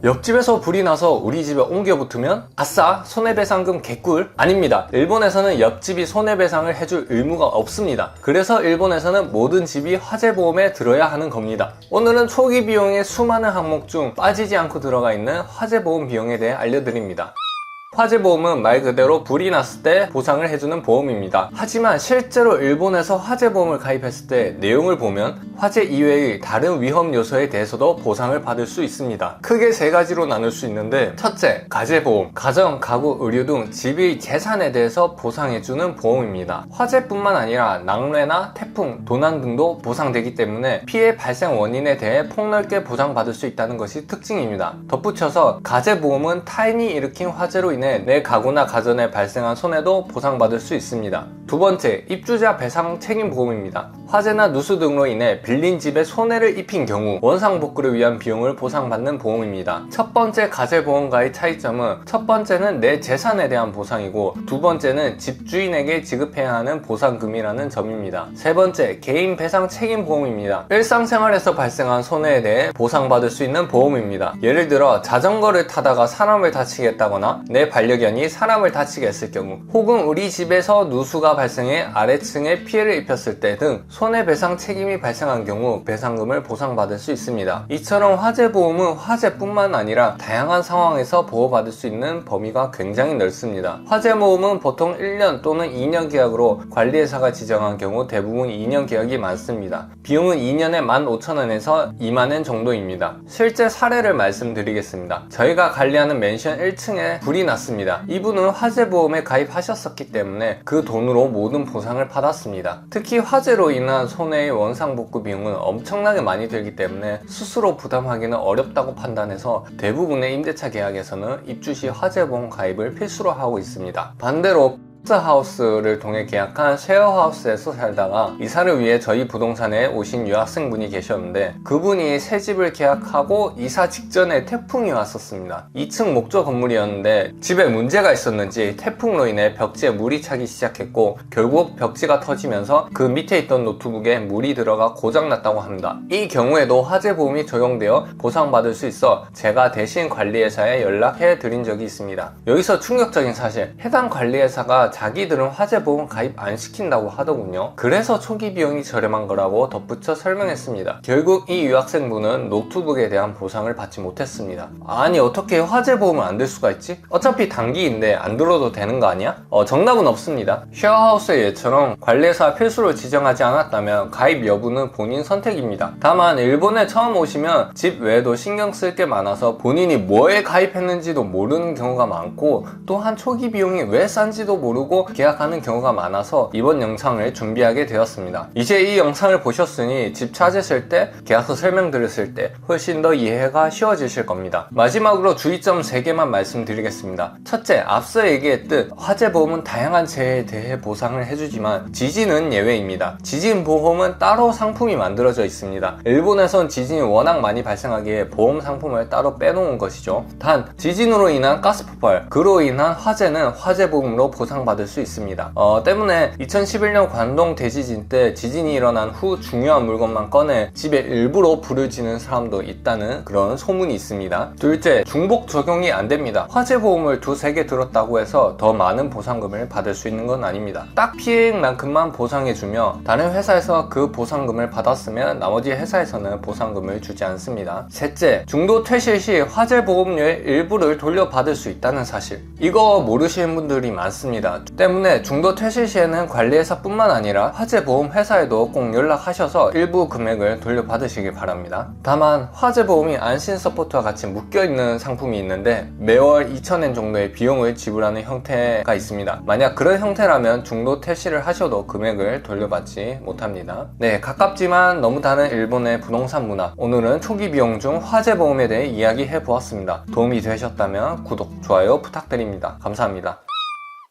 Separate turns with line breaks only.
옆집에서 불이 나서 우리 집에 옮겨 붙으면 아싸 손해배상금 개꿀? 아닙니다. 일본에서는 옆집이 손해배상을 해줄 의무가 없습니다. 그래서 일본에서는 모든 집이 화재보험에 들어야 하는 겁니다. 오늘은 초기 비용의 수많은 항목 중 빠지지 않고 들어가 있는 화재보험 비용에 대해 알려드립니다. 화재보험은 말 그대로 불이 났을 때 보상을 해주는 보험입니다. 하지만 실제로 일본에서 화재보험을 가입했을 때 내용을 보면 화재 이외의 다른 위험 요소에 대해서도 보상을 받을 수 있습니다. 크게 세 가지로 나눌 수 있는데, 첫째, 가재보험, 가정, 가구, 의류 등 집의 재산에 대해서 보상해주는 보험입니다. 화재뿐만 아니라 낙뢰나 태풍, 도난 등도 보상되기 때문에 피해 발생 원인에 대해 폭넓게 보상받을 수 있다는 것이 특징입니다. 덧붙여서 가재보험은 타인이 일으킨 화재로 인해 내 가구나 가전에 발생한 손해도 보상받을 수 있습니다. 두 번째, 입주자 배상 책임 보험입니다. 화재나 누수 등으로 인해 빌린 집에 손해를 입힌 경우 원상복구를 위한 비용을 보상받는 보험입니다. 첫 번째 가재보험과의 차이점은 첫 번째는 내 재산에 대한 보상이고 두 번째는 집주인에게 지급해야 하는 보상금이라는 점입니다. 세 번째, 개인 배상 책임 보험입니다. 일상생활에서 발생한 손해에 대해 보상받을 수 있는 보험입니다. 예를 들어 자전거를 타다가 사람을 다치게 했다거나 내 반려견이 사람을 다치게 했을 경우, 혹은 우리 집에서 누수가 발생해 아래층에 피해를 입혔을 때 등 손해배상 책임이 발생한 경우 배상금을 보상받을 수 있습니다. 이처럼 화재보험은 화재뿐만 아니라 다양한 상황에서 보호받을 수 있는 범위가 굉장히 넓습니다. 화재보험은 보통 1년 또는 2년 계약으로 관리회사가 지정한 경우 대부분 2년 계약이 많습니다. 비용은 2년에 15,000원에서 20,000원 정도입니다. 실제 사례를 말씀드리겠습니다. 저희가 관리하는 맨션 1층에 불이 났습니다. 이분은 화재보험에 가입하셨었기 때문에 그 돈으로 모든 보상을 받았습니다. 특히 화재로 인한 손해의 원상복구 비용은 엄청나게 많이 들기 때문에 스스로 부담하기는 어렵다고 판단해서 대부분의 임대차 계약에서는 입주 시 화재보험 가입을 필수로 하고 있습니다. 반대로 하우스를 통해 계약한 쉐어하우스에서 살다가 이사를 위해 저희 부동산에 오신 유학생분이 계셨는데, 그분이 새 집을 계약하고 이사 직전에 태풍이 왔었습니다. 2층 목조 건물이었는데 집에 문제가 있었는지 태풍으로 인해 벽지에 물이 차기 시작했고 결국 벽지가 터지면서 그 밑에 있던 노트북에 물이 들어가 고장났다고 합니다. 이 경우에도 화재보험이 적용되어 보상받을 수 있어 제가 대신 관리회사에 연락해 드린 적이 있습니다. 여기서 충격적인 사실, 해당 관리회사가 자기들은 화재보험 가입 안 시킨다고 하더군요. 그래서 초기 비용이 저렴한 거라고 덧붙여 설명했습니다. 결국 이 유학생분은 노트북에 대한 보상을 받지 못했습니다. 아니 어떻게 화재보험을 안 들 수가 있지? 어차피 단기인데 안 들어도 되는 거 아니야? 정답은 없습니다. 쉐어하우스의 예처럼 관리회사 필수로 지정하지 않았다면 가입 여부는 본인 선택입니다. 다만 일본에 처음 오시면 집 외에도 신경 쓸 게 많아서 본인이 뭐에 가입했는지도 모르는 경우가 많고, 또한 초기 비용이 왜 싼지도 모르고 계약하는 경우가 많아서 이번 영상을 준비하게 되었습니다. 이제 이 영상을 보셨으니 집 찾으실 때, 계약서 설명 들으실 때 훨씬 더 이해가 쉬워지실 겁니다. 마지막으로 주의점 3개만 말씀드리겠습니다. 첫째, 앞서 얘기했듯 화재보험은 다양한 재해에 대해 보상을 해주지만 지진은 예외입니다. 지진보험은 따로 상품이 만들어져 있습니다. 일본에선 지진이 워낙 많이 발생하기에 보험 상품을 따로 빼놓은 것이죠. 단 지진으로 인한 가스폭발, 그로 인한 화재는 화재보험으로 보상받을 수 있습니다. 때문에 2011년 관동 대지진 때 지진이 일어난 후 중요한 물건만 꺼내 집에 일부러 불을 지는 사람도 있다는 그런 소문이 있습니다. 둘째, 중복 적용이 안 됩니다. 화재보험을 2-3개 들었다고 해서 더 많은 보상금을 받을 수 있는 건 아닙니다. 딱 피해액만큼만 보상해주며 다른 회사에서 그 보상금을 받았으면 나머지 회사에서는 보상금을 주지 않습니다. 셋째, 중도 퇴실 시 화재보험료의 일부를 돌려받을 수 있다는 사실, 이거 모르시는 분들이 많습니다. 때문에 중도 퇴실 시에는 관리회사뿐만 아니라 화재보험 회사에도 꼭 연락하셔서 일부 금액을 돌려받으시길 바랍니다. 다만 화재보험이 안심서포트와 같이 묶여있는 상품이 있는데 매월 2,000엔 정도의 비용을 지불하는 형태가 있습니다. 만약 그런 형태라면 중도 퇴실을 하셔도 금액을 돌려받지 못합니다. 네, 가깝지만 너무 다른 일본의 부동산 문화, 오늘은 초기 비용 중 화재보험에 대해 이야기해 보았습니다. 도움이 되셨다면 구독, 좋아요 부탁드립니다. 감사합니다.